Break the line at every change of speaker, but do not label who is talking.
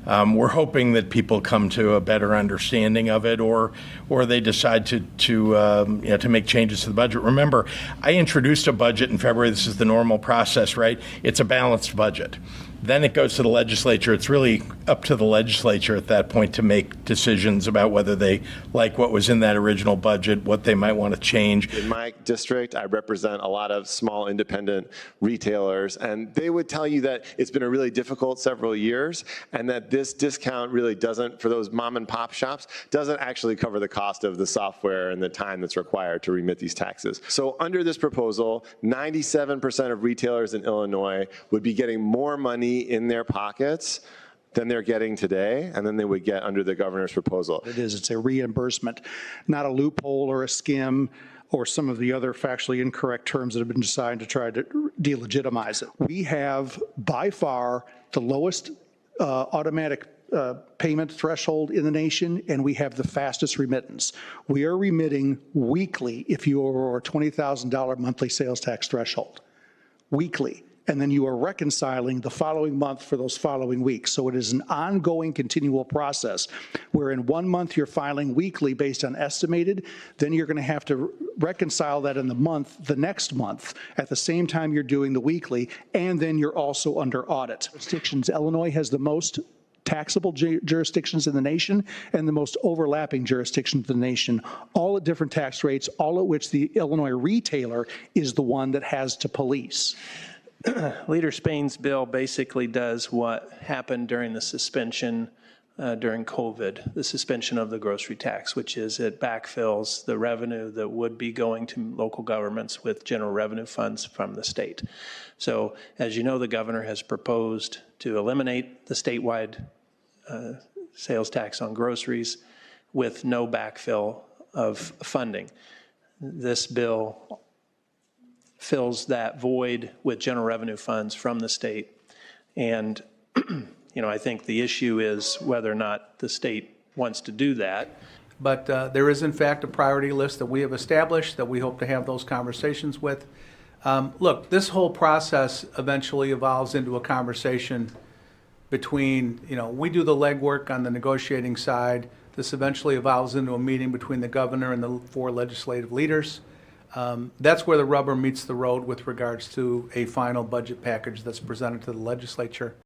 we're hoping that people come to a better understanding of it, or they decide to make changes to the budget. Remember, I introduced a budget in February. This is the normal process, right? It's a balanced budget. Then it goes to the legislature. It's really up to the legislature at that point to make decisions about whether they like what was in that original budget, what they might want to change.
In my district, I represent a lot of small independent retailers, and they would tell you that it's been a really difficult several years, and that this discount really doesn't, for those mom and pop shops, doesn't actually cover the cost of the software and the time that's required to remit these taxes. So under this proposal, 97% of retailers in Illinois would be getting more money in their pockets than they're getting today, and then they would get under the governor's proposal.
It's a reimbursement, not a loophole or a skim or some of the other factually incorrect terms that have been designed to try to delegitimize it. We have by far the lowest automatic payment threshold in the nation, and we have the fastest remittance. We are remitting weekly if you are over a $20,000 monthly sales tax threshold, weekly. And then you are reconciling the following month for those following weeks. So it is an ongoing, continual process where in 1 month you're filing weekly based on estimated, then you're going to have to reconcile that in the next month at the same time you're doing the weekly, and then you're also under audit. Jurisdictions, Illinois has the most taxable jurisdictions in the nation and the most overlapping jurisdictions in the nation, all at different tax rates, all at which the Illinois retailer is the one that has to police.
Leader Spain's bill basically does what happened during the suspension during COVID, the suspension of the grocery tax, which is it backfills the revenue that would be going to local governments with general revenue funds from the state. So as you know, the governor has proposed to eliminate the statewide sales tax on groceries with no backfill of funding. This bill fills that void with general revenue funds from the state. And, I think the issue is whether or not the state wants to do that.
But there is, in fact, a priority list that we have established that we hope to have those conversations with. Look, this whole process eventually evolves into a conversation between, we do the legwork on the negotiating side. This eventually evolves into a meeting between the governor and the 4 legislative leaders. That's where the rubber meets the road with regards to a final budget package that's presented to the legislature.